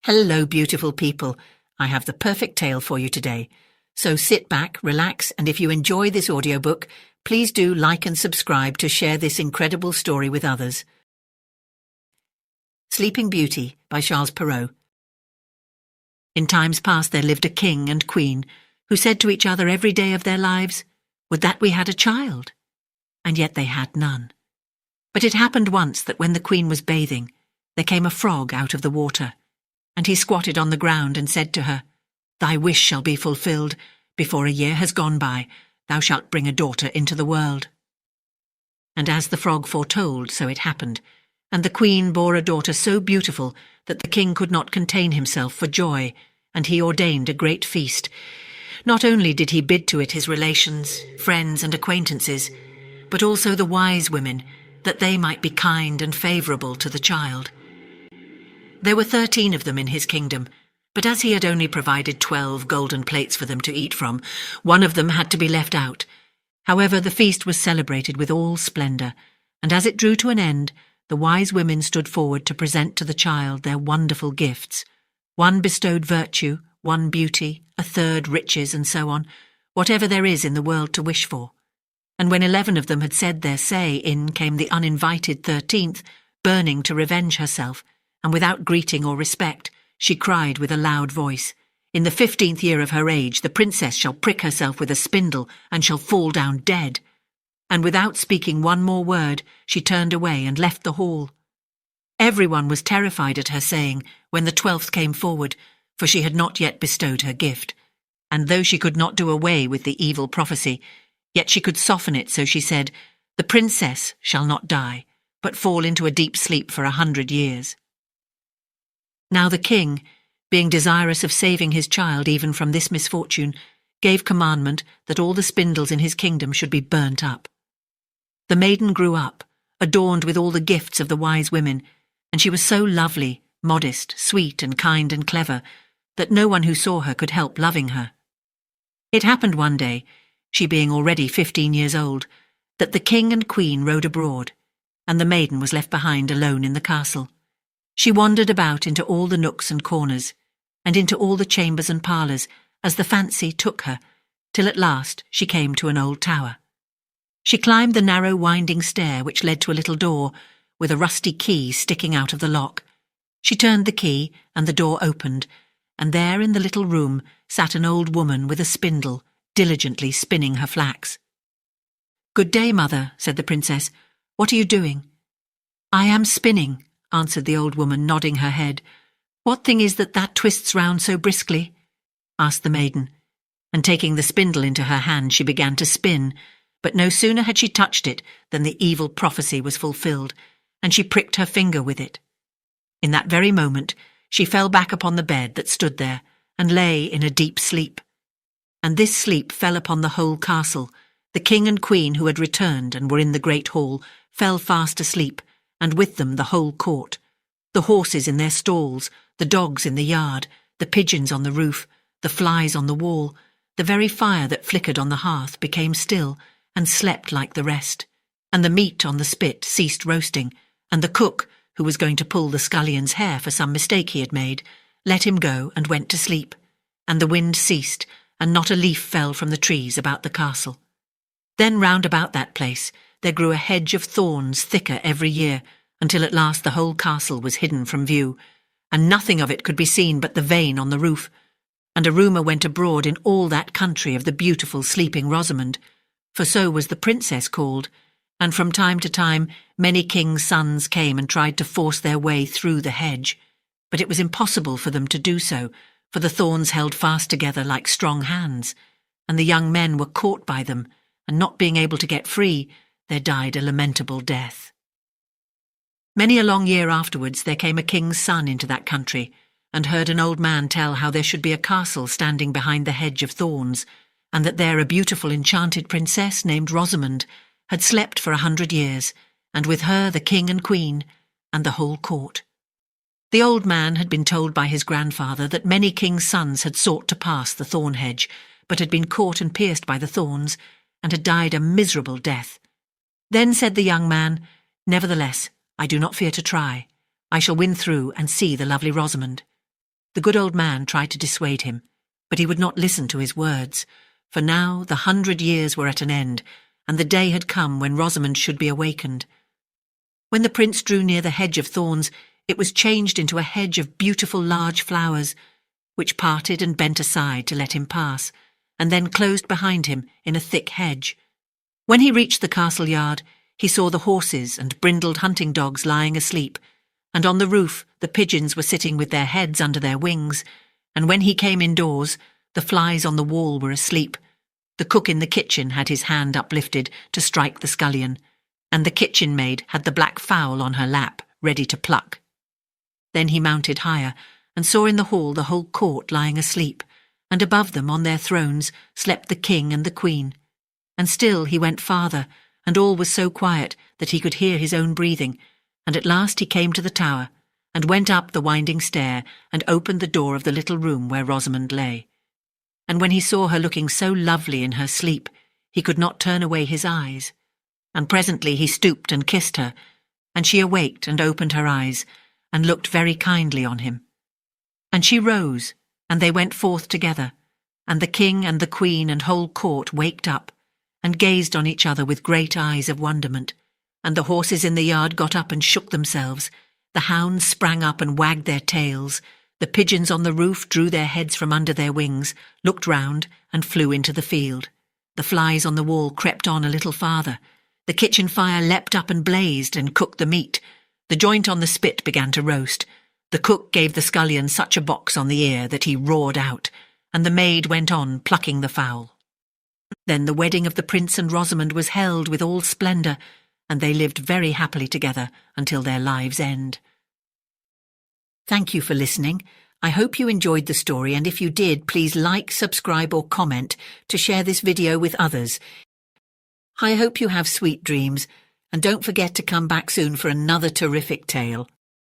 Hello, beautiful people. I have the perfect tale for you today. So sit back, relax, and if you enjoy this audiobook, please do like and subscribe to share this incredible story with others. Sleeping Beauty by Charles Perault. In times past there lived a king and queen who said to each other every day of their lives, "Would that we had a child." And yet they had none. But it happened once that when the queen was bathing, there came a frog out of the water. And he squatted on the ground and said to her, "Thy wish shall be fulfilled. Before a year has gone by, thou shalt bring a daughter into the world." And as the frog foretold, so it happened, and the queen bore a daughter so beautiful that the king could not contain himself for joy, and he ordained a great feast. Not only did he bid to it his relations, friends, and acquaintances, but also the wise women, that they might be kind and favourable to the child. There were 13 of them in his kingdom, but as he had only provided 12 golden plates for them to eat from, one of them had to be left out. However, the feast was celebrated with all splendour, and as it drew to an end, the wise women stood forward to present to the child their wonderful gifts. One bestowed virtue, one beauty, a third riches, and so on, whatever there is in the world to wish for. And when 11 of them had said their say, in came the uninvited 13th, burning to revenge herself, and without greeting or respect, she cried with a loud voice, "In the 15th year of her age, the princess shall prick herself with a spindle and shall fall down dead." And without speaking one more word, she turned away and left the hall. Everyone was terrified at her saying when the 12th came forward, for she had not yet bestowed her gift. And though she could not do away with the evil prophecy, yet she could soften it, so she said, "The princess shall not die, but fall into a deep sleep for 100 years. Now the king, being desirous of saving his child even from this misfortune, gave commandment that all the spindles in his kingdom should be burnt up. The maiden grew up, adorned with all the gifts of the wise women, and she was so lovely, modest, sweet, and kind and clever, that no one who saw her could help loving her. It happened one day, she being already 15 years old, that the king and queen rode abroad, and the maiden was left behind alone in the castle. She wandered about into all the nooks and corners, and into all the chambers and parlours, as the fancy took her, till at last she came to an old tower. She climbed the narrow winding stair which led to a little door, with a rusty key sticking out of the lock. She turned the key, and the door opened, and there in the little room sat an old woman with a spindle, diligently spinning her flax. "Good day, mother," said the princess. "What are you doing?" "I am spinning," answered the old woman, nodding her head. "What thing is that twists round so briskly?" asked the maiden, and taking the spindle into her hand she began to spin, but no sooner had she touched it than the evil prophecy was fulfilled, and she pricked her finger with it. In that very moment she fell back upon the bed that stood there, and lay in a deep sleep. And this sleep fell upon the whole castle. The king and queen who had returned and were in the great hall fell fast asleep, and with them the whole court, the horses in their stalls, the dogs in the yard, the pigeons on the roof, the flies on the wall. The very fire that flickered on the hearth became still, and slept like the rest, and the meat on the spit ceased roasting, and the cook, who was going to pull the scullion's hair for some mistake he had made, let him go and went to sleep, and the wind ceased, and not a leaf fell from the trees about the castle. Then round about that place there grew a hedge of thorns thicker every year, until at last the whole castle was hidden from view, and nothing of it could be seen but the vane on the roof. And a rumour went abroad in all that country of the beautiful sleeping Rosamond, for so was the princess called, and from time to time many kings' sons came and tried to force their way through the hedge, but it was impossible for them to do so, for the thorns held fast together like strong hands, and the young men were caught by them, and not being able to get free, there died a lamentable death. Many a long year afterwards there came a king's son into that country, and heard an old man tell how there should be a castle standing behind the hedge of thorns, and that there a beautiful enchanted princess named Rosamond had slept for 100 years, and with her the king and queen, and the whole court. The old man had been told by his grandfather that many kings' sons had sought to pass the thorn hedge, but had been caught and pierced by the thorns, and had died a miserable death. Then said the young man, "Nevertheless, I do not fear to try. I shall win through and see the lovely Rosamond." The good old man tried to dissuade him, but he would not listen to his words, for now the 100 years were at an end, and the day had come when Rosamond should be awakened. When the prince drew near the hedge of thorns, it was changed into a hedge of beautiful large flowers, which parted and bent aside to let him pass, and then closed behind him in a thick hedge. When he reached the castle yard, he saw the horses and brindled hunting dogs lying asleep, and on the roof the pigeons were sitting with their heads under their wings, and when he came indoors, the flies on the wall were asleep. The cook in the kitchen had his hand uplifted to strike the scullion, and the kitchen maid had the black fowl on her lap, ready to pluck. Then he mounted higher, and saw in the hall the whole court lying asleep, and above them on their thrones slept the king and the queen. And still he went farther, and all was so quiet that he could hear his own breathing, and at last he came to the tower, and went up the winding stair, and opened the door of the little room where Rosamond lay. And when he saw her looking so lovely in her sleep, he could not turn away his eyes. And presently he stooped and kissed her, and she awaked and opened her eyes, and looked very kindly on him. And she rose, and they went forth together, and the king and the queen and whole court waked up, and gazed on each other with great eyes of wonderment, and the horses in the yard got up and shook themselves, the hounds sprang up and wagged their tails, the pigeons on the roof drew their heads from under their wings, looked round, and flew into the field. The flies on the wall crept on a little farther, the kitchen fire leapt up and blazed and cooked the meat, the joint on the spit began to roast, the cook gave the scullion such a box on the ear that he roared out, and the maid went on plucking the fowl. Then the wedding of the prince and Rosamond was held with all splendour, and they lived very happily together until their lives' end. Thank you for listening. I hope you enjoyed the story, and if you did, please like, subscribe or comment to share this video with others. I hope you have sweet dreams, and don't forget to come back soon for another terrific tale.